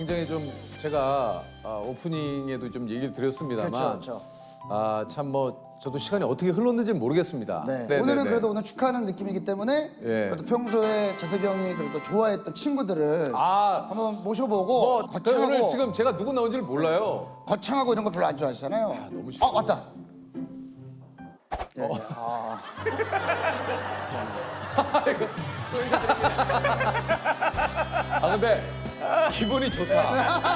굉장히 좀 제가 오프닝에도 좀 얘기를 드렸습니다만 그렇죠. 참 뭐 저도 시간이 어떻게 흘렀는지 모르겠습니다. 네. 네, 오늘은 네, 네. 그래도 오늘 축하하는 느낌이기 때문에 예. 그래도 평소에 재석이 형이 그래도 좋아했던 친구들을 아, 한번 모셔보고 뭐 거창하고 오늘 지금 제가 누구 나온지를 몰라요. 거창하고 이런 거 별로 안 좋아하시잖아요. 너무 쉽다. 맞다. 예, 예. 근데 기분이 좋다.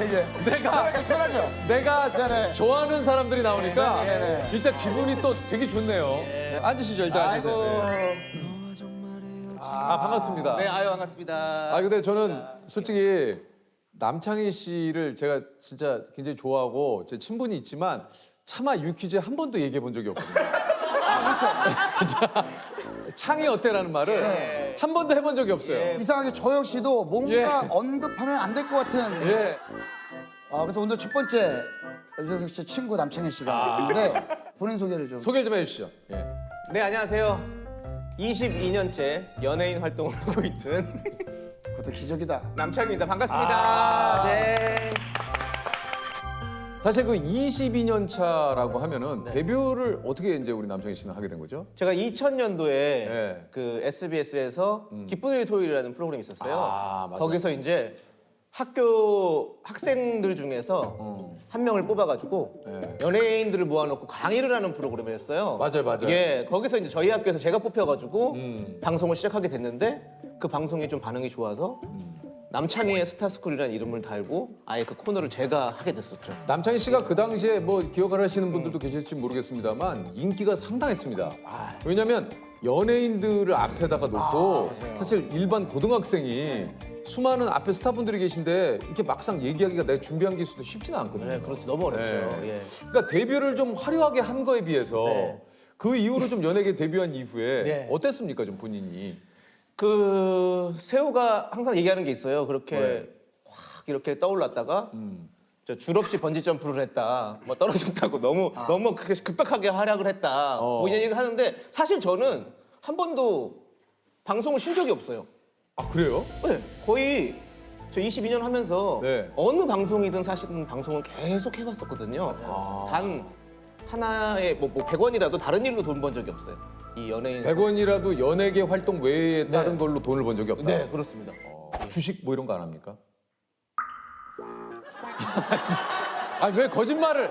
예. 내가 편하죠. 내가 네네. 좋아하는 사람들이 나오니까 네네. 일단 기분이 또 되게 좋네요. 앉으시죠 일단. 아이고. 반갑습니다. 네, 아유 반갑습니다. 근데 저는 솔직히 남창희 씨를 제가 진짜 굉장히 좋아하고 제 친분이 있지만 차마 유퀴즈에 한 번도 얘기해 본 적이 없거든요. 그렇죠. 창이 어때라는 말을 한 번도 해본 적이 없어요. 이상하게 저 역시도 뭔가 예. 언급하면 안 될 것 같은. 예. 그래서 오늘 첫 번째 유재석 씨 친구 남창희 씨가 왔는데 본인 소개를 좀. 소개 좀 해주시죠. 예. 네, 안녕하세요. 22년째 연예인 활동을 하고 있는 그것도 기적이다. 남창입니다. 반갑습니다. 네. 사실 그 22년 차라고 하면은 데뷔를 어떻게 이제 우리 남창희 씨는 하게 된 거죠? 제가 2000년도에 네. 그 SBS에서 기쁜 일 토요일이라는 프로그램이 있었어요. 맞아요. 거기서 이제 학교 학생들 중에서 한 명을 뽑아가지고 네. 연예인들을 모아놓고 강의를 하는 프로그램이었어요. 맞아요. 예, 거기서 이제 저희 학교에서 제가 뽑혀가지고 방송을 시작하게 됐는데 그 방송이 좀 반응이 좋아서 남창희의 스타스쿨이라는 이름을 달고 아예 그 코너를 제가 하게 됐었죠. 남창희 씨가 그 당시에 뭐 기억을 하시는 분들도 계실지 모르겠습니다만 인기가 상당했습니다. 왜냐하면 연예인들을 앞에다가 놓고 사실 일반 고등학생이 수많은 앞에 스타분들이 계신데 이렇게 막상 얘기하기가 내가 준비한 게 있어도 쉽지는 않거든요. 네, 그렇죠. 너무 어렵죠. 네. 예. 그러니까 데뷔를 좀 화려하게 한 거에 비해서 네. 그 이후로 좀 연예계 데뷔한 이후에 네. 어땠습니까, 좀 본인이? 그 세호가 항상 얘기하는 게 있어요. 그렇게 네. 확 이렇게 떠올랐다가 저 줄없이 번지 점프를 했다. 뭐 떨어졌다고 너무 그렇게 급박하게 활약을 했다. 뭐 이런 얘기를 하는데 사실 저는 한 번도 방송을 쉰 적이 없어요. 아 그래요? 네, 거의 저 22년 하면서 네. 어느 방송이든 사실은 방송을 계속 해왔었거든요. 단 하나에 뭐 100원이라도 다른 일로 돈 번 적이 없어요. 이 연예인 100원이라도 연예계 활동 외에 다른 네. 걸로 돈을 번 적이 없다. 네, 그렇습니다. 주식 뭐 이런 거 안 합니까? 아니 왜 거짓말을?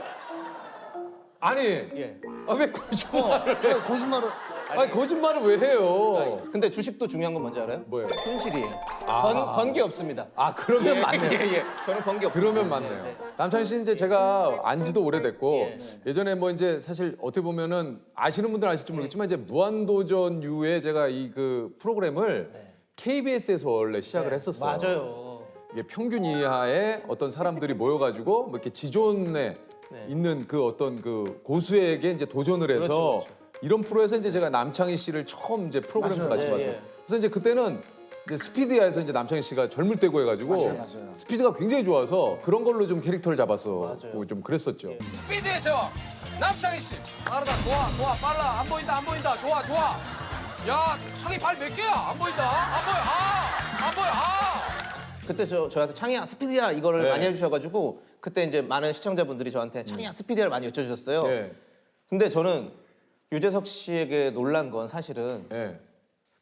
아니 예. 왜 거짓말을? 왜 거짓말을? 아니 거짓말을 왜 해요? 근데 주식도 중요한 건 뭔지 알아요? 뭐예요? 현실이에요. 아. 번 게 없습니다. 그러면 맞네요. 예. 저는 번 게 없어요. 그러면 맞네요. 남창희 씨는 이제 제가 안지도 오래됐고 예. 예전에 뭐 이제 사실 어떻게 보면은 아시는 분들은 아실지 모르겠지만 이제 무한도전 이후에 제가 이 그 프로그램을 KBS에서 원래 시작을 했었어요. 맞아요. 이게 평균 이하의 어떤 사람들이 모여가지고 뭐 이렇게 지존에 있는 그 어떤 그 고수에게 이제 도전을 해서 그렇죠. 이런 프로에서 이제 제가 남창희 씨를 처음 이제 프로그램에서 맞아요. 같이 예, 봤어요. 예. 그래서 이제 그때는 이제 스피드야에서 이제 남창희 씨가 젊을 때고 해가지고 맞아요. 스피드가 굉장히 좋아서 그런 걸로 좀 캐릭터를 잡아서 맞아요. 좀 그랬었죠. 스피드의 제왕 남창희 씨 빠르다 좋아 빨라 안 보인다 좋아 야 창희 발 몇 개야 안 보인다 안 보여 그때 저한테 창희야 스피드야 이거를 네. 많이 해주셔가지고 그때 이제 많은 시청자분들이 저한테 창희야 스피드야를 많이 여쭤주셨어요. 예. 근데 저는 유재석 씨에게 놀란 건 사실은 예.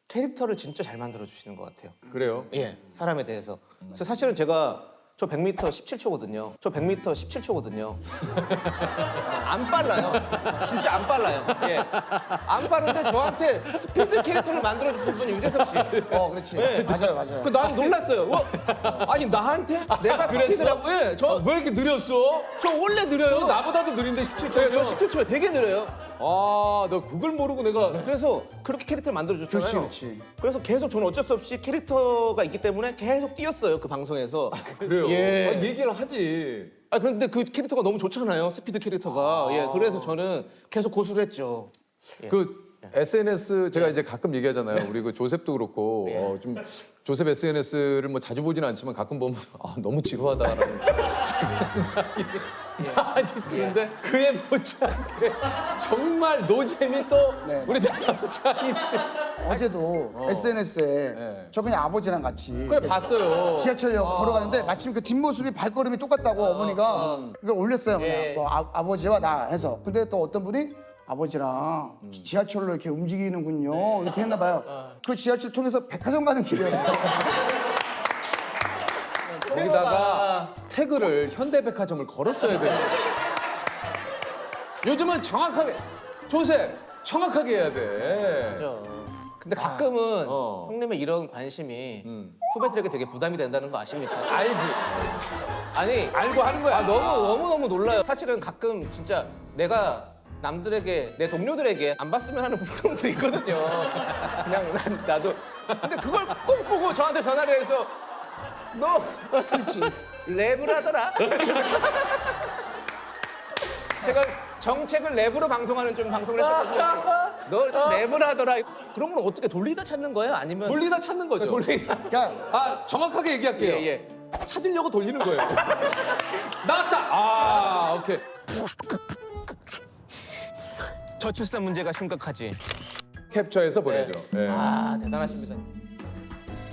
캐릭터를 진짜 잘 만들어 주시는 것 같아요. 그래요. 예, 사람에 대해서. 그래서 사실은 제가 저 100m 17초거든요. 저 100m 17초거든요. 안 빨라요. 진짜 안 빨라요. 예. 안 빠른데 저한테 스피드 캐릭터를 만들어 주신 분이 유재석 씨. 그렇지. 네. 맞아요. 그 난 놀랐어요. 아니 나한테 내가 스피드라고? 예. 왜 이렇게 느렸어? 저 원래 느려요. 나보다도 느린데 네, 저 17초면. 17초에 되게 느려요. 너 그걸 모르고 내가 그래서 그렇게 캐릭터를 만들어줬잖아요. 그렇지. 그래서 계속 저는 어쩔 수 없이 캐릭터가 있기 때문에 계속 뛰었어요. 그 방송에서. 그래요. 예. 얘기를 하지. 그런데 그 캐릭터가 너무 좋잖아요. 스피드 캐릭터가. 예, 그래서 저는 계속 고수를 했죠. 그 SNS 제가 이제 가끔 얘기하잖아요. 우리 그 조셉도 그렇고 좀 조셉 SNS를 뭐 자주 보지는 않지만 가끔 보면 너무 지루하다라는 생각이 많이 드는데 그에 못지않게 정말 노잼이 또 네. 우리 남창희 씨. 어제도 SNS에 네. 저 그냥 아버지랑 같이 그래 봤어요. 지하철역 걸어가는데 마침 그 뒷모습이 발걸음이 똑같다고 어머니가 이걸 올렸어요. 그냥 뭐 아버지와 나 해서. 근데 또 어떤 분이 아버지랑 지하철로 이렇게 움직이는군요. 이렇게 했나 봐요. 그 지하철 통해서 백화점 가는 길이었어요. 거기다가 태그를 현대백화점을 걸었어야 돼요. 요즘은 정확하게 조셉 정확하게 해야 돼. 맞아. 근데 가끔은 어. 형님의 이런 관심이 후배들에게 되게 부담이 된다는 거 아십니까? 알지. 아니 알고 하는 거야. 너무 놀라요. 사실은 가끔 진짜 내가 남들에게 내 동료들에게 안 봤으면 하는 부분도 있거든요. 그냥 나도 근데 그걸 꼭 보고 저한테 전화를 해서 너 그렇지. 랩을 하더라. 제가 정책을 랩으로 방송하는 좀 방송을 했었거든요. 너 랩을 하더라. 그런 건 어떻게 돌리다 찾는 거예요? 아니면 돌리다 찾는 거죠. 돌리다? 그러니까 정확하게 얘기할게요. 예. 찾으려고 돌리는 거예요. 나왔다. 오케이. 저출산 문제가 심각하지. 캡처해서 보내죠. 예. 아 대단하십니다.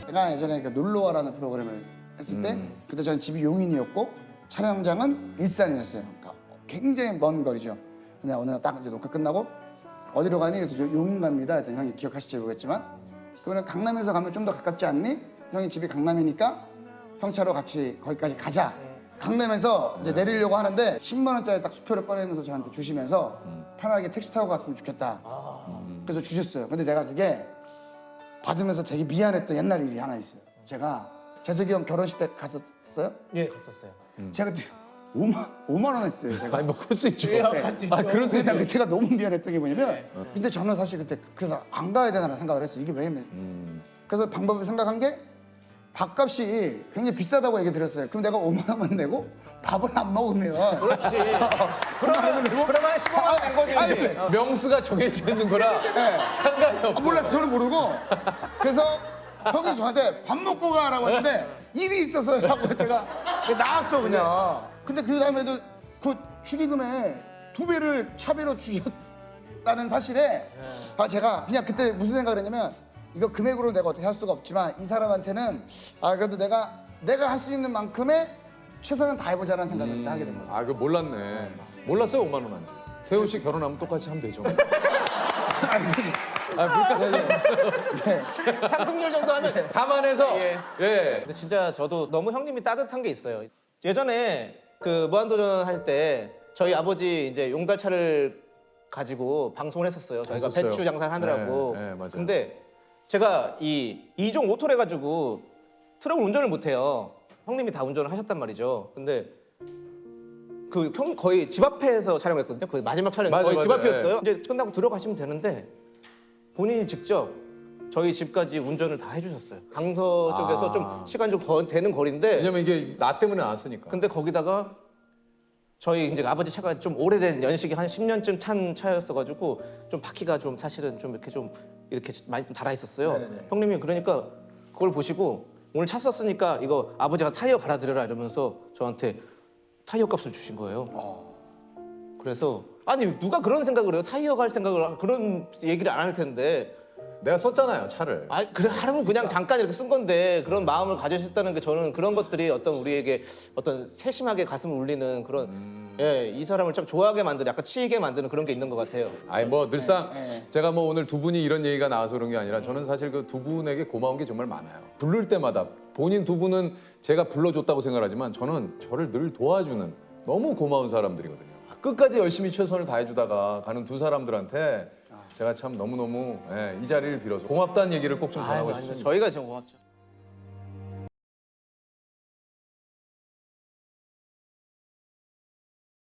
제가 예전에 그 놀러와라는 프로그램을 했을 때 그때 저는 집이 용인이었고 촬영장은 일산이었어요. 그러니까 굉장히 먼 거리죠. 근데 어느 날 딱 이제 녹화 끝나고 어디로 가니? 그래서 저 용인 갑니다. 했더니 형이 기억하실지 모르겠지만 그러면 강남에서 가면 좀 더 가깝지 않니? 형이 집이 강남이니까 형 차로 같이 거기까지 가자. 강남에서 이제 내리려고 하는데 10만 원짜리 딱 수표를 꺼내면서 저한테 주시면서 편하게 택시 타고 갔으면 좋겠다. 그래서 주셨어요. 근데 내가 그게 받으면서 되게 미안했던 옛날 일이 하나 있어요. 제가 재석이 형 결혼식 때 갔었어요? 예 갔었어요. 제가 그때 5만 원 했어요. 제가. 아니 뭐 그럴 수 있죠. 갈수 있죠. 그럴 수 근데 있죠. 그때가 너무 미안했던 게 뭐냐면 근데 저는 사실 그때 그래서 안 가야 되나 생각을 했어요. 이게 왜냐면 그래서 방법을 생각한 게 밥값이 굉장히 비싸다고 얘기 들었어요. 그럼 내가 5만 원만 내고 밥을 안 먹으면 그렇지. 그러면 15만 원 낸 거지. 아니, 이제. 명수가 정해져 있는 거라 상관이 없어. 몰랐어요. 저는 모르고 그래서 형이 저한테 밥 먹고 가라고 했는데 일이 있어서라고 제가 나왔어 그냥. 근데 그 다음에도 그 축의금에 2배를 차비로 주셨다는 사실에 제가 그냥 그때 무슨 생각을 했냐면 이거 금액으로 내가 어떻게 할 수가 없지만 이 사람한테는 그래도 내가 할 수 있는 만큼의 최선을 다해보자라는 생각을 하게 된 거죠. 그거 몰랐네. 몰랐어요 5만 원 안 줘. 세훈 씨 결혼하면 똑같이 하면 되죠. 물가 상승률 정도 하면 돼. 감안해서 예. 예. 근데 진짜 저도 너무 형님이 따뜻한 게 있어요. 예전에 그 무한도전 할 때 저희 아버지 이제 용달차를 가지고 방송을 했었어요. 저희가 했었어요. 배추 장사를 하느라고. 네, 네, 맞아요. 근데 제가 이 2종 오토를 해가지고 트럭을 운전을 못해요. 형님이 다 운전을 하셨단 말이죠. 근데 그 형 거의 집 앞에서 촬영했거든요. 거의 마지막 촬영이 맞아, 거의 집 맞아. 앞이었어요. 이제 끝나고 들어가시면 되는데 본인이 직접 저희 집까지 운전을 다 해주셨어요. 강서 쪽에서 좀 시간 좀 되는 거리인데 왜냐면 이게 나 때문에 나왔으니까. 근데 거기다가 저희 이제 아버지 차가 좀 오래된 연식이 한 10년쯤 찬 차였어가지고 좀 바퀴가 좀 사실은 좀 이렇게 많이 좀 달아 있었어요. 네네네. 형님이 그러니까 그걸 보시고 오늘 차 썼으니까 이거 아버지가 타이어 갈아드려라 이러면서 저한테 타이어 값을 주신 거예요. 그래서 아니 누가 그런 생각을 해요? 타이어 갈 생각을 그런 얘기를 안 할 텐데. 내가 썼잖아요 차를. 그래 하루는 그냥 잠깐 이렇게 쓴 건데 그런 마음을 가지셨다는 게 저는 그런 것들이 어떤 우리에게 어떤 세심하게 가슴을 울리는 그런 이 사람을 참 좋아하게 만드는 약간 치이게 만드는 그런 게 있는 것 같아요. 아니 뭐 늘상 네. 제가 뭐 오늘 두 분이 이런 얘기가 나와서 그런 게 아니라 저는 사실 그 두 분에게 고마운 게 정말 많아요. 부를 때마다 본인 두 분은 제가 불러줬다고 생각하지만 저는 저를 늘 도와주는 너무 고마운 사람들이거든요. 끝까지 열심히 최선을 다해주다가 가는 두 사람들한테 제가 참 너무너무 이 자리를 빌어서 고맙다는 얘기를 꼭 좀 전하고 싶습니다. 저희가 좀 고맙죠.